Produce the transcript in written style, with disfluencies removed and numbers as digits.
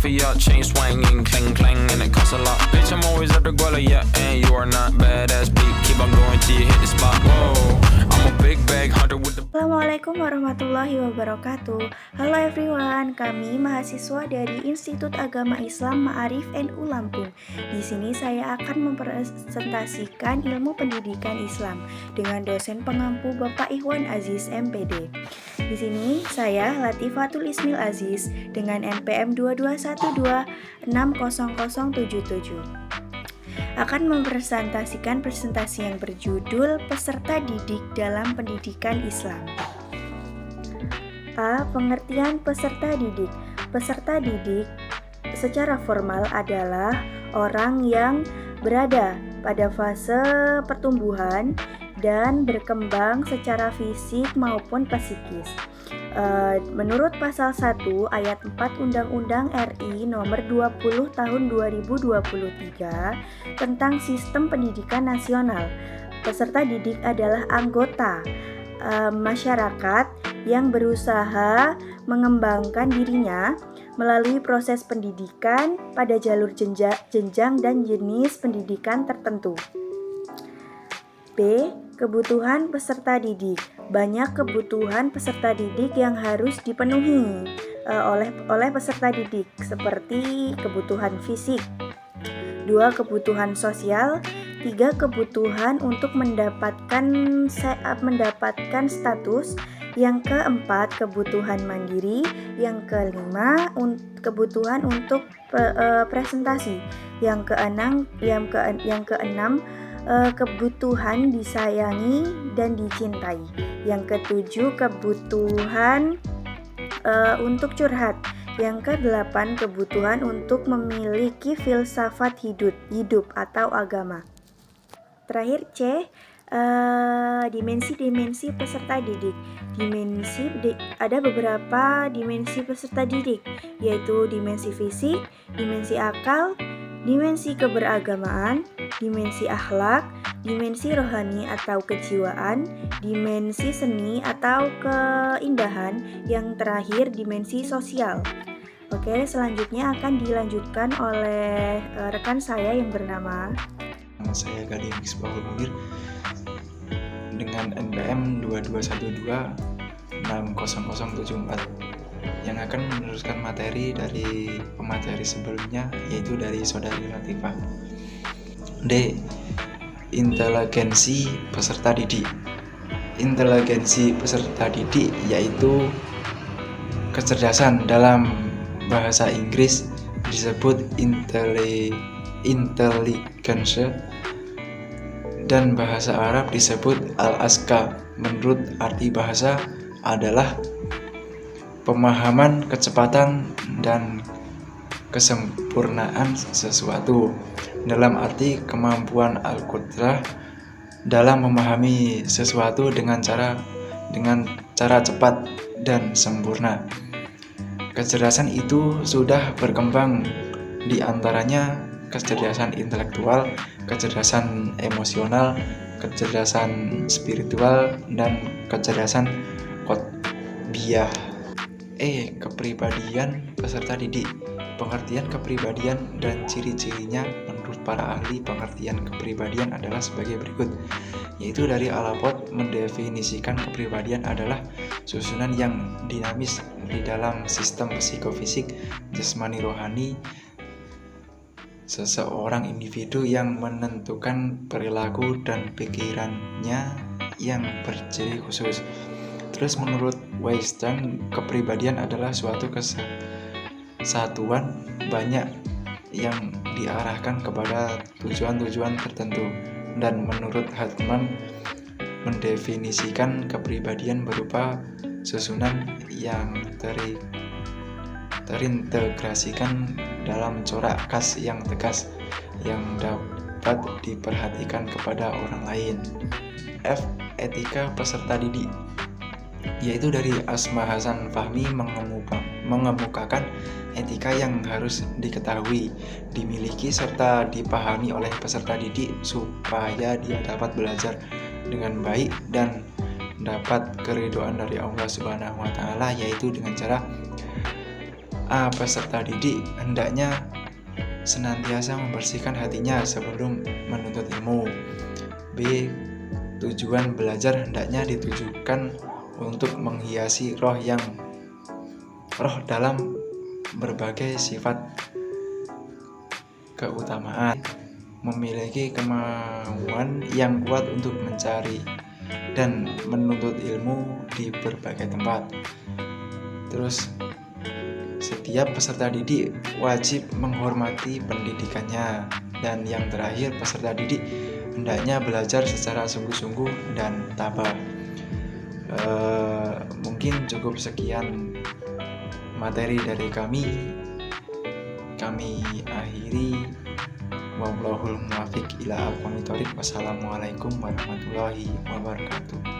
for your chain swinging, clang clang, and it costs a lot. Bitch, I'm always at the guala, yeah, and you are not badass beat. Keep on going till you hit the spot. Whoa, I'm a big bag hunter with the. Assalamualaikum warahmatullahi wabarakatuh. Halo everyone, kami mahasiswa dari Institut Agama Islam Ma'arif NU Lampung. Di sini saya akan mempresentasikan ilmu pendidikan Islam dengan dosen pengampu Bapak Ikhwan Aziz MPD. Di sini saya Latifatul Ismil Aziz dengan NPM 2212600077 akan mempresentasikan presentasi yang berjudul Peserta Didik dalam Pendidikan Islam. A. Pengertian peserta didik. Peserta didik secara formal adalah orang yang berada pada fase pertumbuhan dan berkembang secara fisik maupun psikis. Menurut pasal 1 ayat 4 Undang-Undang RI nomor 20 tahun 2023 tentang Sistem Pendidikan Nasional, peserta didik adalah anggota masyarakat yang berusaha mengembangkan dirinya melalui proses pendidikan pada jalur jenjang dan jenis pendidikan tertentu. B. Kebutuhan peserta didik. Banyak kebutuhan peserta didik yang harus dipenuhi oleh peserta didik, seperti kebutuhan fisik. 2. Kebutuhan sosial. 3. Kebutuhan untuk mendapatkan status. Yang keempat, kebutuhan mandiri. Yang kelima, kebutuhan untuk presentasi. Yang keenam, kebutuhan disayangi dan dicintai. Yang ketujuh, kebutuhan untuk curhat. Yang kedelapan, kebutuhan untuk memiliki filsafat hidup atau agama. Terakhir C, dimensi-dimensi peserta didik. Ada beberapa dimensi peserta didik, yaitu dimensi fisik, dimensi akal, dimensi keberagamaan, dimensi akhlak, dimensi rohani atau kejiwaan, dimensi seni atau keindahan, yang terakhir dimensi sosial. Oke, selanjutnya akan dilanjutkan oleh rekan saya yang bernama saya Gading Misbahul Munir dengan NPM 2212600074 yang akan meneruskan materi dari pemateri sebelumnya, yaitu dari saudari Latifah. D. Inteligensi peserta didik. Inteligensi peserta didik yaitu kecerdasan, dalam bahasa Inggris disebut intelligence, dan bahasa Arab disebut al-azka. Menurut arti bahasa adalah pemahaman, kecepatan, dan kesempurnaan sesuatu, dalam arti kemampuan al-qudrah dalam memahami sesuatu dengan cara cepat dan sempurna. Kecerdasan itu sudah berkembang, di antaranya kecerdasan intelektual, kecerdasan emosional, kecerdasan spiritual, dan kecerdasan qotbiyah. E. Kepribadian peserta didik. Pengertian kepribadian dan ciri-cirinya menurut para ahli pengertian kepribadian adalah sebagai berikut, yaitu dari Alaport mendefinisikan kepribadian adalah susunan yang dinamis di dalam sistem psikofisik, jasmani, rohani seseorang individu yang menentukan perilaku dan pikirannya yang berciri khusus. Terus menurut Weisstein, kepribadian adalah suatu kesatuan banyak yang diarahkan kepada tujuan-tujuan tertentu. Dan menurut Hartman, mendefinisikan kepribadian berupa susunan yang terintegrasikan dalam corak khas yang tegas yang dapat diperhatikan kepada orang lain. F. Etika peserta didik, yaitu dari Asma Hasan Fahmi mengemukakan etika yang harus diketahui, dimiliki, serta dipahami oleh peserta didik supaya dia dapat belajar dengan baik dan dapat keridhaan dari Allah Subhanahu wa Ta'ala, yaitu dengan cara A. Peserta didik hendaknya senantiasa membersihkan hatinya sebelum menuntut ilmu. B. Tujuan belajar hendaknya ditujukan untuk menghiasi roh dalam berbagai sifat keutamaan, memiliki kemauan yang kuat untuk mencari dan menuntut ilmu di berbagai tempat. Terus setiap peserta didik wajib menghormati pendidikannya. Dan yang terakhir, peserta didik hendaknya belajar secara sungguh-sungguh dan tabah. Mungkin cukup sekian materi dari kami akhiri. Wallahul muwaffiq ila aqwamit thoriq. Wassalamualaikum warahmatullahi wabarakatuh.